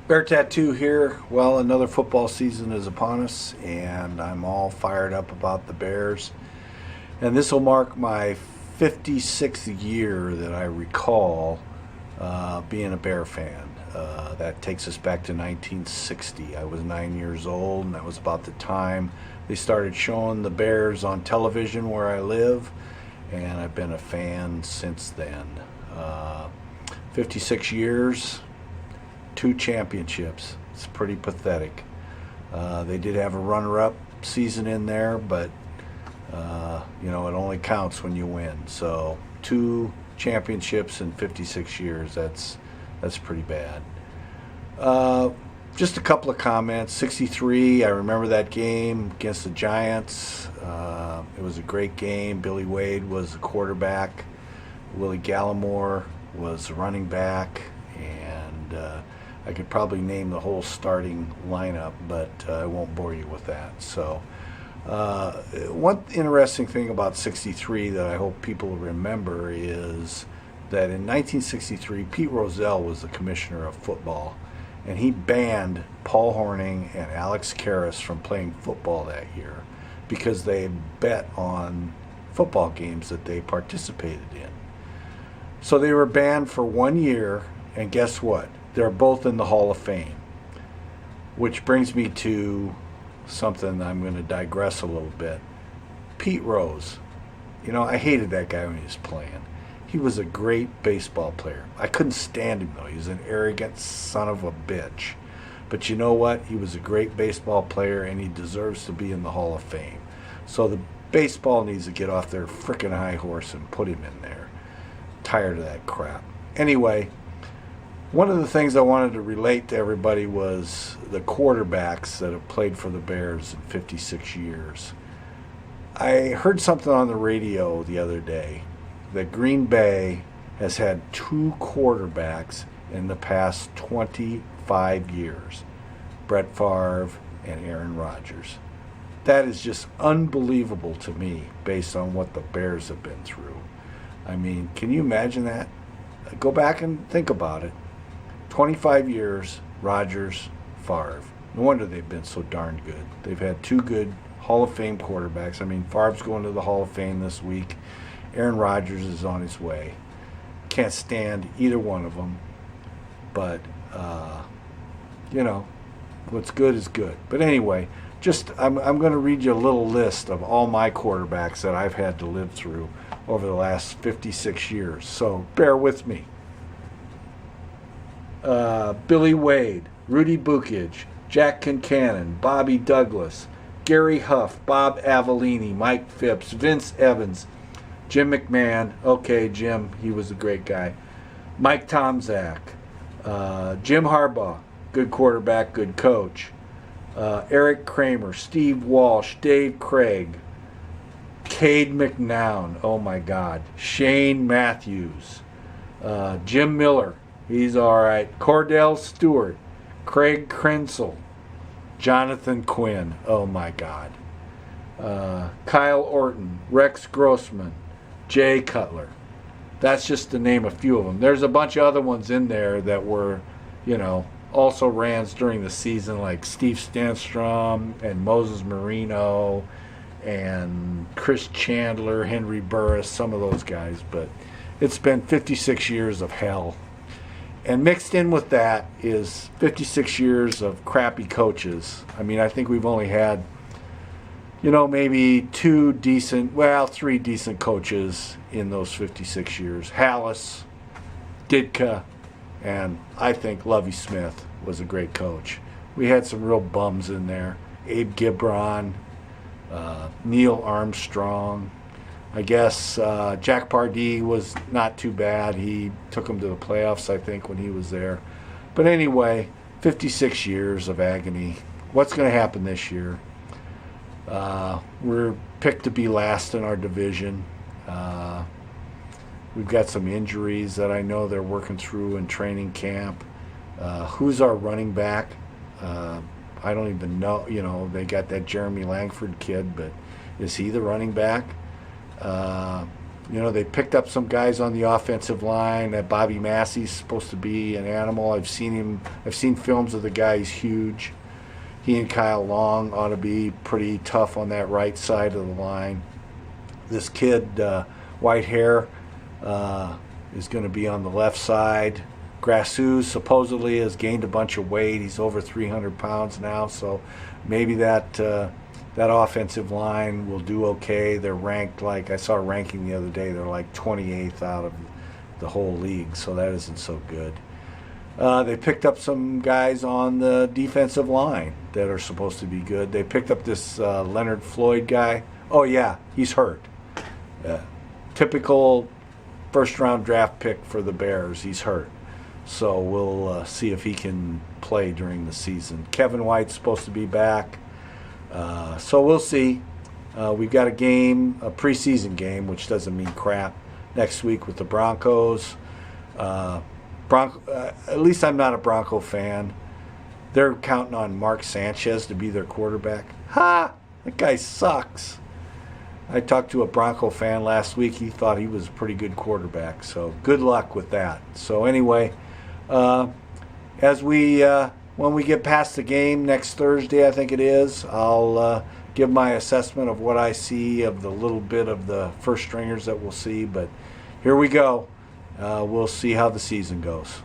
Bear Tattoo here. Well, another football season is upon us, and I'm all fired up about the Bears. And this will mark my 56th year that I recall being a Bear fan. That takes us back to 1960. I was 9 years old, and that was about the time they started showing the Bears on television where I live, and I've been a fan since then. 56 years. 2 championships. It's pretty pathetic. They did have a runner-up season in there, but it only counts when you win. So 2 championships in 56 years. That's pretty bad. Just a couple of comments. 63. I remember that game against the Giants. It was a great game. Billy Wade was the quarterback. Willie Gallimore was the running back, and I could probably name the whole starting lineup, but I won't bore you with that. So, one interesting thing about 63 that I hope people remember is that in 1963, Pete Rozelle was the commissioner of football, and he banned Paul Hornung and Alex Karras from playing football that year because they bet on football games that they participated in. So they were banned for 1 year, and guess what? They're both in the Hall of Fame, which brings me to something I'm going to digress a little bit. Pete Rose. I hated that guy when he was playing. He was a great baseball player. I couldn't stand him, though. He was an arrogant son of a bitch. But you know what? He was a great baseball player, and he deserves to be in the Hall of Fame. So the baseball needs to get off their frickin' high horse and put him in there. Tired of that crap. Anyway, one of the things I wanted to relate to everybody was the quarterbacks that have played for the Bears in 56 years. I heard something on the radio the other day that Green Bay has had 2 quarterbacks in the past 25 years, Brett Favre and Aaron Rodgers. That is just unbelievable to me based on what the Bears have been through. I mean, can you imagine that? Go back and think about it. 25 years, Rodgers, Favre. No wonder they've been so darn good. They've had 2 good Hall of Fame quarterbacks. I mean, Favre's going to the Hall of Fame this week. Aaron Rodgers is on his way. Can't stand either one of them. But, what's good is good. But anyway, I'm going to read you a little list of all my quarterbacks that I've had to live through over the last 56 years. So bear with me. Billy Wade, Rudy Bukich, Jack Concannon, Bobby Douglas, Gary Huff, Bob Avellini, Mike Phipps, Vince Evans, Jim McMahon. Okay, Jim, he was a great guy. Mike Tomczak, Jim Harbaugh, good quarterback, good coach. Eric Kramer, Steve Walsh, Dave Craig, Cade McNown, oh my God, Shane Matthews, Jim Miller, he's all right, Cordell Stewart, Craig Krenzel, Jonathan Quinn, oh my God, Kyle Orton, Rex Grossman, Jay Cutler. That's just to name a few of them. There's a bunch of other ones in there that were, also rans during the season, like Steve Stanstrom and Moses Marino and Chris Chandler, Henry Burris, some of those guys. But it's been 56 years of hell. And mixed in with that is 56 years of crappy coaches. I mean, I think we've only had, maybe 3 decent coaches in those 56 years. Halas, Ditka, and I think Lovie Smith was a great coach. We had some real bums in there. Abe Gibron, Neil Armstrong. I guess Jack Pardee was not too bad. He took them to the playoffs, I think, when he was there. But anyway, 56 years of agony. What's going to happen this year? We're picked to be last in our division. We've got some injuries that I know they're working through in training camp. Who's our running back? I don't even know. They got that Jeremy Langford kid, but is he the running back? You know, they picked up some guys on the offensive line. That Bobby Massey's supposed to be an animal. I've seen him. I've seen films of the guy. He's huge. He and Kyle Long ought to be pretty tough on that right side of the line. This kid, white hair, is going to be on the left side. Grassus supposedly has gained a bunch of weight. He's over 300 pounds now, so maybe that offensive line will do okay. They're ranked, like I saw a ranking the other day, they're like 28th out of the whole league, so that isn't so good. They picked up some guys on the defensive line that are supposed to be good. They picked up this Leonard Floyd guy. Oh, yeah, he's hurt. Typical first-round draft pick for the Bears. He's hurt. So we'll see if he can play during the season. Kevin White's supposed to be back. So we'll see. We've got a preseason game, which doesn't mean crap, next week with the Broncos. At least I'm not a Bronco fan. They're counting on Mark Sanchez to be their quarterback. Ha! That guy sucks. I talked to a Bronco fan last week. He thought he was a pretty good quarterback. So good luck with that. So anyway, when we get past the game next Thursday, I think it is, I'll give my assessment of what I see of the little bit of the first stringers that we'll see. But here we go. We'll see how the season goes.